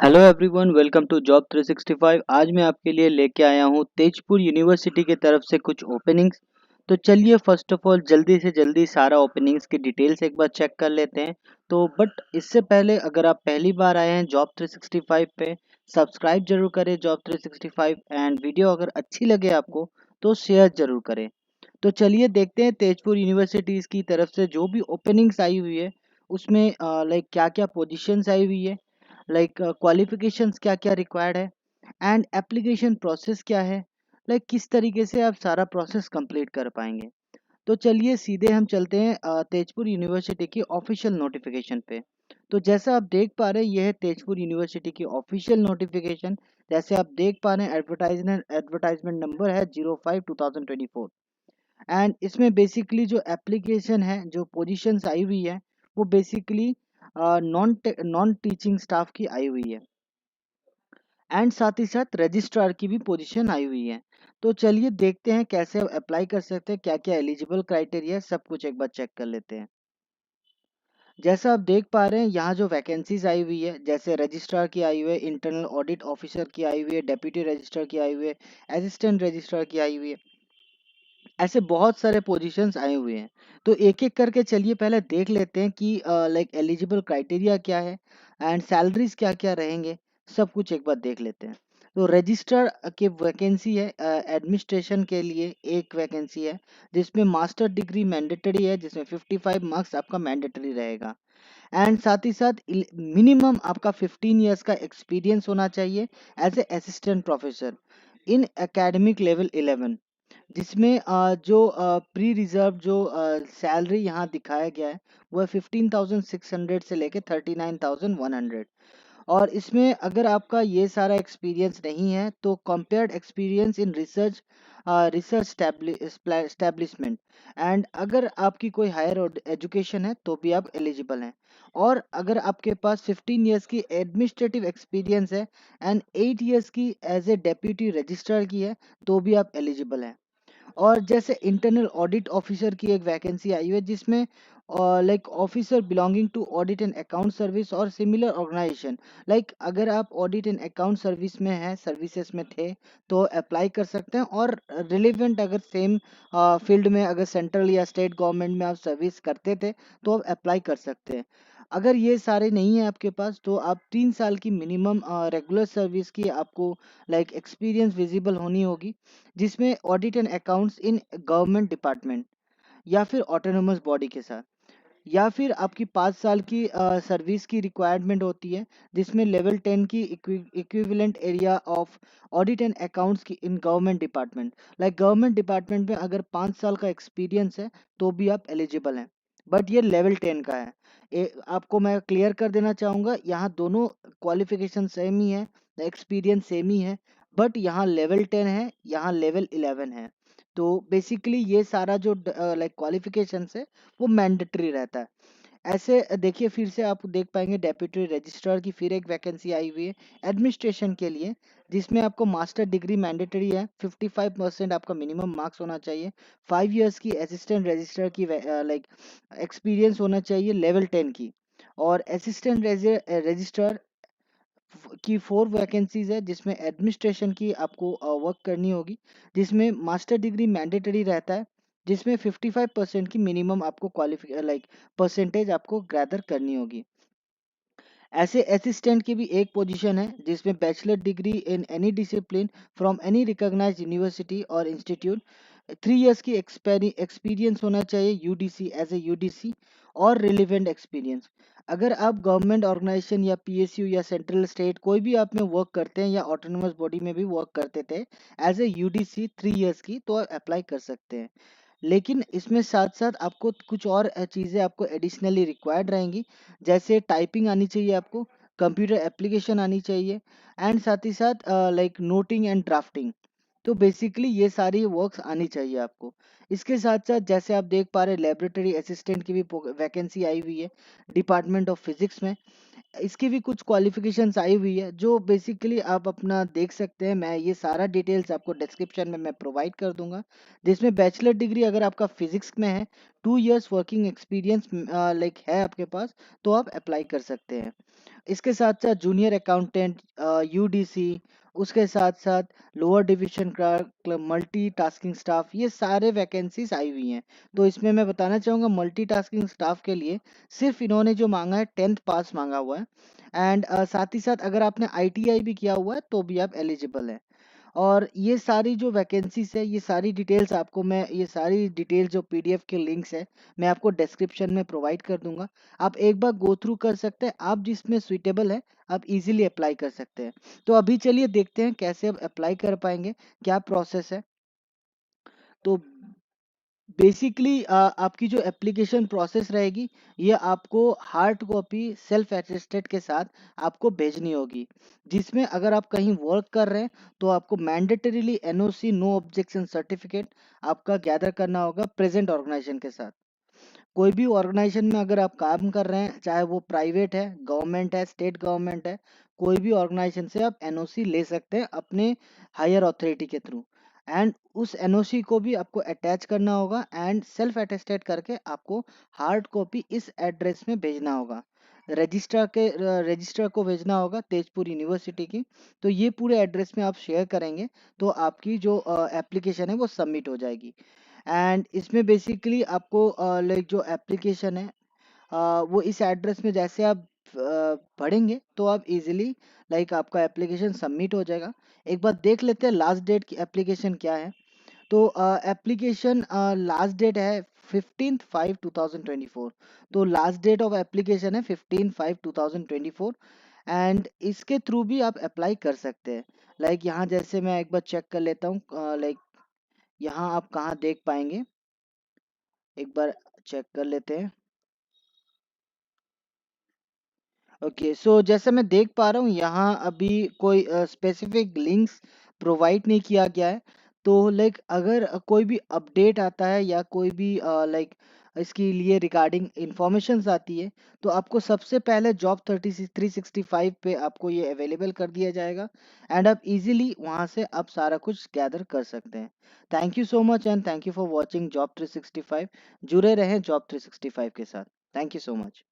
Hello everyone, welcome to job 365। आज मैं आपके लिए लेके आया हूँ तेजपुर यूनिवर्सिटी की तरफ से कुछ ओपनिंग्स। तो चलिए फर्स्ट ऑफ ऑल जल्दी से जल्दी सारा ओपनिंग्स की डिटेल्स एक बार चेक कर लेते हैं। तो बट इससे पहले अगर आप पहली बार आए हैं जॉब 365 पे, सब्सक्राइब जरूर करें जॉब 365। एंड वीडियो अगर अच्छी लगे आपको तो शेयर जरूर करें। तो चलिए देखते हैं तेजपुर यूनिवर्सिटीज़ की तरफ से जो भी ओपनिंग्स आई हुई है उसमें लाइक क्या क्या पोजीशंस आई हुई है, लाइक क्वालिफिकेशंस क्या क्या रिक्वायर्ड है एंड एप्लीकेशन प्रोसेस क्या है, लाइक किस तरीके से आप सारा प्रोसेस कंप्लीट कर पाएंगे। तो चलिए सीधे हम चलते हैं तेजपुर यूनिवर्सिटी की ऑफिशियल नोटिफिकेशन पे। तो जैसा आप देख पा रहे हैं यह है तेजपुर यूनिवर्सिटी की ऑफिशियल नोटिफिकेशन। जैसे आप देख पा रहे हैं एडवर्टाइजमेंट नंबर है 05/2024। एंड इसमें बेसिकली जो एप्लीकेशन है, जो पोजीशंस आई हुई है, वो बेसिकली नॉन टीचिंग स्टाफ की आई हुई है एंड साथ ही साथ रजिस्ट्रार की भी पोजीशन आई हुई है। तो चलिए देखते हैं कैसे आप अप्लाई कर सकते हैं, क्या क्या एलिजिबल क्राइटेरिया है, सब कुछ एक बार चेक कर लेते हैं। जैसा आप देख पा रहे हैं यहाँ जो वैकेंसीज आई हुई है, जैसे रजिस्ट्रार की आई हुई है, इंटरनल ऑडिट ऑफिसर की आई हुई है, डेप्यूटी रजिस्ट्रार की आई हुई है, असिस्टेंट रजिस्ट्रार की आई हुई है, ऐसे बहुत सारे पोजीशंस आए हुए हैं। तो एक एक करके चलिए पहले देख लेते हैं कि लाइक एलिजिबल क्राइटेरिया क्या है एंड सैलरीज क्या क्या रहेंगे, सब कुछ एक बार देख लेते हैं। तो रजिस्ट्रार की वैकेंसी है, एडमिनिस्ट्रेशन के लिए एक वैकेंसी है जिसमें मास्टर डिग्री मैंडेटरी है, जिसमें 55 मार्क्स आपका मैंडेटरी रहेगा। एंड साथ ही साथ मिनिमम आपका 15 इयर्स का एक्सपीरियंस होना चाहिए as a assistant professor in academic level 11, जिसमें जो प्री रिजर्व जो सैलरी यहाँ दिखाया गया है वो है 15,600 से लेके 39,100। और इसमें अगर आपका ये सारा एक्सपीरियंस नहीं है तो compared experience in research establishment, and अगर आपकी कोई हायर एजुकेशन है तो भी आप एलिजिबल हैं। और अगर आपके पास 15 इयर्स की एडमिनिस्ट्रेटिव एक्सपीरियंस है एंड 8 इयर्स की एज ए डेप्यूटी रजिस्ट्रार की है तो भी आप एलिजिबल हैं। और जैसे इंटरनल ऑडिट ऑफिसर की एक वैकेंसी आई हुई है, जिसमें like officer belonging to audit and account service और सिमिलर ऑर्गेनाइजेशन, लाइक अगर आप ऑडिट एंड अकाउंट सर्विस में हैं, सर्विसेज में थे तो अप्लाई कर सकते हैं। और रिलेवेंट अगर सेम फील्ड में अगर सेंट्रल या स्टेट गवर्नमेंट में आप सर्विस करते थे तो आप अप्लाई कर सकते हैं। अगर ये सारे नहीं है आपके पास तो आप 3 साल की मिनिमम रेगुलर सर्विस की आपको लाइक एक्सपीरियंस विजिबल होनी होगी, जिसमें audit and accounts in government department या फिर ऑटोनोमस बॉडी के साथ, या फिर आपकी 5 साल की सर्विस की रिक्वायरमेंट होती है, जिसमें लेवल 10 की equivalent area of audit and accounts की in government department, like government department में अगर 5 साल का एक्सपीरियंस है तो भी आप एलिजिबल हैं। बट ये लेवल 10 का है। आपको मैं क्लियर कर देना चाहूँगा, यहाँ दोनों क्वालिफिकेशन सेम ही है, एक्सपीरियंस सेम ही है, बट यहाँ लेवल 10 है, यहाँ लेवल 11 है। तो बेसिकली ये सारा जो लाइक क्वालिफिकेशंस है वो मैंडेटरी रहता है। ऐसे देखिए फिर से आप देख पाएंगे डेप्यूटी रजिस्ट्रार की फिर एक वैकेंसी आई हुई है एडमिनिस्ट्रेशन के लिए, जिसमें आपको मास्टर डिग्री मैंडेटरी है, 55% आपका मिनिमम मार्क्स होना चाहिए, 5 इयर्स की असिस्टेंट रजिस्ट्रार की लाइक एक्सपीरियंस होना चाहिए लेवल 10 की। और असिस्टेंट रजिस्ट्रार की 4 वैकेंसीज है, जिसमें एडमिनिस्ट्रेशन की आपको वर्क करनी होगी, जिसमें मास्टर डिग्री मैंडेटरी रहता है, जिसमें 55% की मिनिमम आपको क्वालिफाई लाइक परसेंटेज आपको गैदर करनी होगी। ऐसे असिस्टेंट की भी एक पोजीशन है जिसमें bachelor degree in any discipline from any recognised university और इंस्टीट्यूट, 3 इयर्स की एक्सपीरियंस होना चाहिए यूडीसी एज ए यूडीसी और रिलेवेंट एक्सपीरियंस। अगर आप गवर्नमेंट ऑर्गेनाइजेशन या पीएसयू या सेंट्रल स्टेट कोई भी आप में वर्क करते हैं या ऑटोनोमस बॉडी में भी वर्क करते थे एज ए यूडीसी 3 इयर्स की, तो आप अप्लाई कर सकते हैं। लेकिन इसमें साथ-साथ आपको कुछ और चीज़ें आपको एडिशनली रिक्वायर्ड रहेंगी, जैसे टाइपिंग आनी चाहिए आपको, कंप्यूटर एप्लीकेशन आनी चाहिए एंड साथ ही साथ लाइक नोटिंग एंड ड्राफ्टिंग। तो बेसिकली ये सारी वर्क्स आनी चाहिए आपको। इसके साथ-साथ जैसे आप देख पा रहे हैं लेबोरेटरी असिस्टेंट की भी वैकेंसी आई हुई है डिपार्टमेंट ऑफ फिजिक्स में। इसकी भी कुछ क्वालिफिकेशंस आई हुई है जो बेसिकली आप अपना देख सकते हैं। मैं ये सारा डिटेल्स आपको डिस्क्रिप्शन में मैं प्रोवाइड कर दूंगा, जिसमें बैचलर डिग्री अगर आपका फिजिक्स में है, 2 इयर्स वर्किंग एक्सपीरियंस लाइक है आपके पास, तो आप अप्लाई कर सकते हैं। इसके साथ साथ जूनियर अकाउंटेंट, यूडीसी, उसके साथ साथ lower division clerk, multi tasking staff, ये सारे वैकेंसीज आई हुई हैं। तो इसमें मैं बताना चाहूँगा मल्टी टास्किंग स्टाफ के लिए सिर्फ इन्होंने जो मांगा है 10th पास मांगा हुआ है। एंड साथ ही साथ अगर आपने आईटीआई भी किया हुआ है तो भी आप एलिजिबल हैं। और ये सारी जो वैकेंसीज है, ये सारी डिटेल्स आपको मैं, ये सारी डिटेल्स जो पीडीएफ के लिंक्स है, मैं आपको डिस्क्रिप्शन में प्रोवाइड कर दूंगा। आप एक बार गो थ्रू कर सकते हैं, आप जिसमें सुइटेबल है आप इजीली अप्लाई कर सकते हैं। तो अभी चलिए देखते हैं कैसे आप अप्लाई कर पाएंगे, क्या प्रोसेस है। तो बेसिकली आपकी जो एप्लीकेशन प्रोसेस रहेगी, ये आपको हार्ड कॉपी सेल्फ अटेस्टेड के साथ आपको भेजनी होगी, जिसमें अगर आप कहीं वर्क कर रहे हैं तो आपको mandatorily NOC no objection certificate आपका गैदर करना होगा प्रेजेंट ऑर्गेनाइजेशन के साथ। कोई भी ऑर्गेनाइजेशन में अगर आप काम कर रहे हैं, चाहे वो प्राइवेट है, गवर्नमेंट है, स्टेट गवर्नमेंट है, कोई भी ऑर्गेनाइजेशन से आप एनओसी ले सकते हैं अपने हायर अथॉरिटी के थ्रू। एंड उस एनओसी को भी आपको अटैच करना होगा एंड सेल्फ अटेस्टेड करके आपको हार्ड कॉपी इस एड्रेस में भेजना होगा। रजिस्ट्रार को भेजना होगा तेजपुर यूनिवर्सिटी की। तो ये पूरे एड्रेस में आप शेयर करेंगे तो आपकी जो एप्लीकेशन है वो सबमिट हो जाएगी। एंड इसमें बेसिकली आपको लाइक जो एप्लीकेशन है, वो इस एड्रेस में जैसे आप पढ़ेंगे तो आप इजीली लाइक आपका एप्लीकेशन सबमिट हो जाएगा। एक बार देख लेते हैं लास्ट डेट की एप्लीकेशन क्या है। तो एप्लीकेशन लास्ट डेट है 15/5/2024। तो लास्ट डेट ऑफ एप्लीकेशन है 15/5/2024। एंड इसके थ्रू भी आप अप्लाई कर सकते हैं। लाइक यहाँ जैसे मैं एक बार चेक कर लेता हूँ, लाइक यहाँ आप कहाँ देख पाएंगे, एक बार चेक कर लेते हैं। ओके, सो जैसे मैं देख पा रहा हूँ यहाँ अभी कोई स्पेसिफिक लिंक्स प्रोवाइड नहीं किया गया है। तो लाइक अगर कोई भी अपडेट आता है या कोई भी लाइक इसके लिए रिगार्डिंग इंफॉर्मेशंस आती है, तो आपको सबसे पहले जॉब 365 पे आपको ये अवेलेबल कर दिया जाएगा। एंड आप इजीली वहाँ से आप सारा कुछ गैदर कर सकते हैं। Thank you so much and thank you for watching job 365। जुड़े रहें जॉब 365 के साथ। Thank you so much.